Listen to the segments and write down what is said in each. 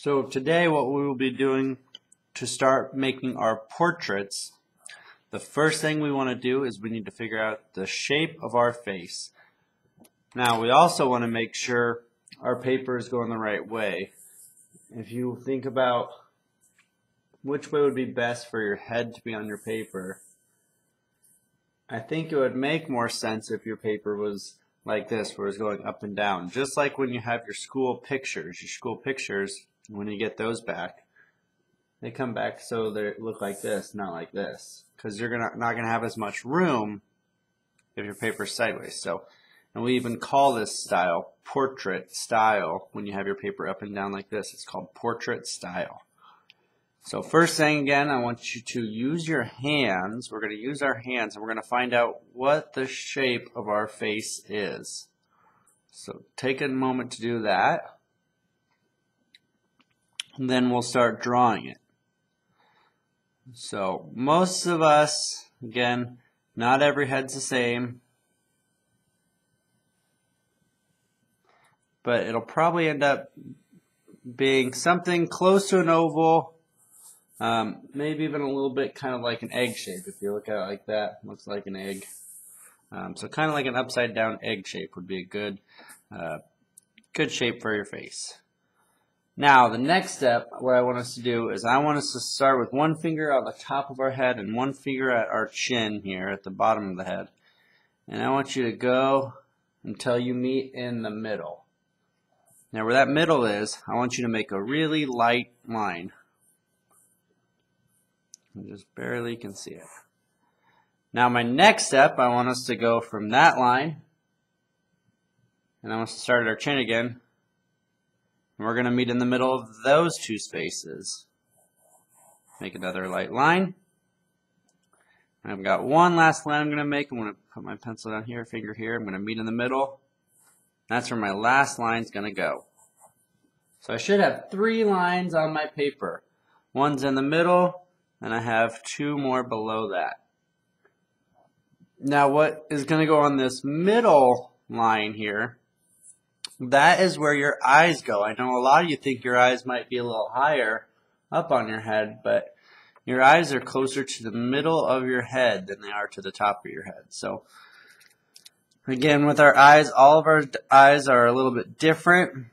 So today what we will be doing to start making our portraits, the first thing we want to do is we need to figure out the shape of our face. Now we also want to make sure our paper is going the right way. If you think about which way would be best for your head to be on your paper, I think it would make more sense if your paper was like this, where it's going up and down. Just like when you have your school pictures, when you get those back, they come back so they look like this, not like this, because you're not going to have as much room if your paper's sideways. So, and we even call this style portrait style. When you have your paper up and down like this, it's called portrait style. So first thing, again, I want you to use your hands. We're going to use our hands and we're going to find out what the shape of our face is. So take a moment to do that. And then we'll start drawing it. So most of us, again, not every head's the same, but it'll probably end up being something close to an oval, maybe even a little bit kind of like an egg shape. If you look at it like that, it looks like an egg. So kind of like an upside down egg shape would be a good shape for your face. Now, the next step, what I want us to do is I want us to start with one finger on the top of our head and one finger at our chin here at the bottom of the head. And I want you to go until you meet in the middle. Now, where that middle is, I want you to make a really light line. You just barely can see it. Now, my next step, I want us to go from that line, and I want us to start at our chin again. And we're going to meet in the middle of those two spaces. Make another light line. I've got one last line I'm going to make. I'm going to put my pencil down here, finger here. I'm going to meet in the middle. That's where my last line is going to go. So I should have 3 lines on my paper. One's in the middle, and I have 2 more below that. Now what is going to go on this middle line here, that is where your eyes go. I know a lot of you think your eyes might be a little higher up on your head, but your eyes are closer to the middle of your head than they are to the top of your head. So again, with our eyes, all of our eyes are a little bit different.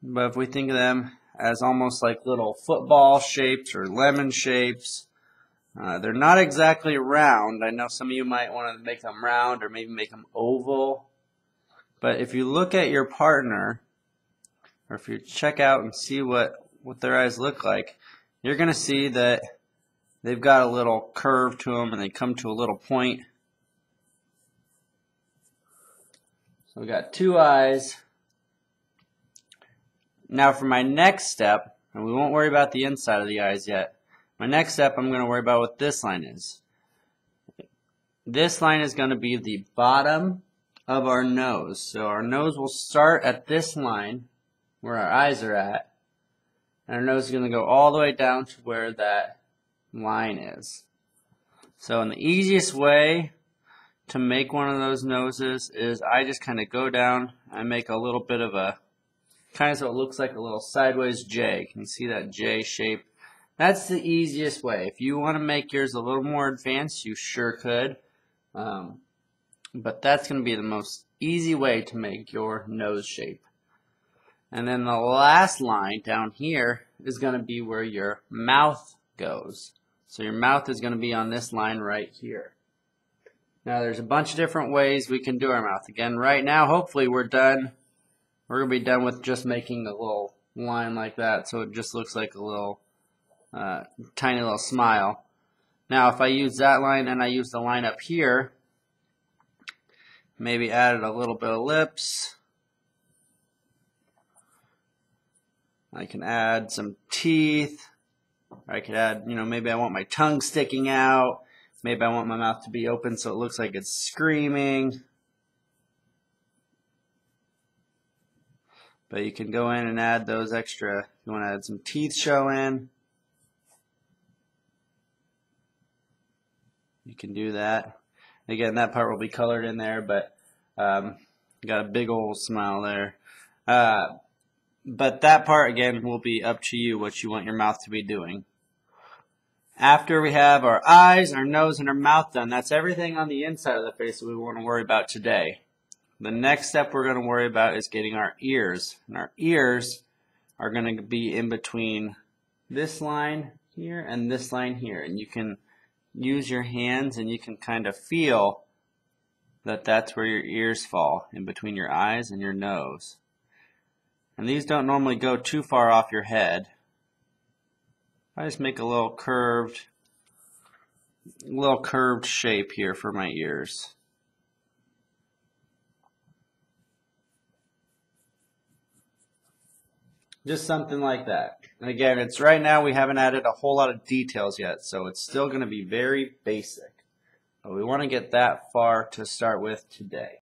But if we think of them as almost like little football shapes or lemon shapes, they're not exactly round. I know some of you might want to make them round or maybe make them oval. But if you look at your partner, or if you check out and see what their eyes look like, you're going to see that they've got a little curve to them and they come to a little point. So we've got 2 eyes. Now for my next step, and we won't worry about the inside of the eyes yet. My next step, I'm going to worry about what this line is. This line is going to be the bottom of our nose. So our nose will start at this line where our eyes are at. And our nose is going to go all the way down to where that line is. So the easiest way to make one of those noses is I just kind of go down and make a little bit of a, kind of so it looks like a little sideways J. Can you see that J shape? That's the easiest way. If you want to make yours a little more advanced, you sure could. But that's going to be the most easy way to make your nose shape. And then the last line down here is going to be where your mouth goes. So your mouth is going to be on this line right here. Now there's a bunch of different ways we can do our mouth. Again, right now, hopefully we're done. We're going to be done with just making a little line like that, so it just looks like a little tiny little smile. Now if I use that line and I use the line up here, maybe added a little bit of lips. I can add some teeth. I could add, maybe I want my tongue sticking out. Maybe I want my mouth to be open so it looks like it's screaming. But you can go in and add those extra, if you want to add some teeth showing. You can do that. Again, that part will be colored in there, but got a big old smile there. But that part, again, will be up to you what you want your mouth to be doing. After we have our eyes, our nose, and our mouth done, that's everything on the inside of the face that we want to worry about today. The next step we're going to worry about is getting our ears. And our ears are going to be in between this line here and this line here. And you can use your hands and you can kind of feel that that's where your ears fall, in between your eyes and your nose. And these don't normally go too far off your head. I just make a little curved shape here for my ears. Just something like that. And again, it's right now we haven't added a whole lot of details yet, so it's still going to be very basic. But we want to get that far to start with today.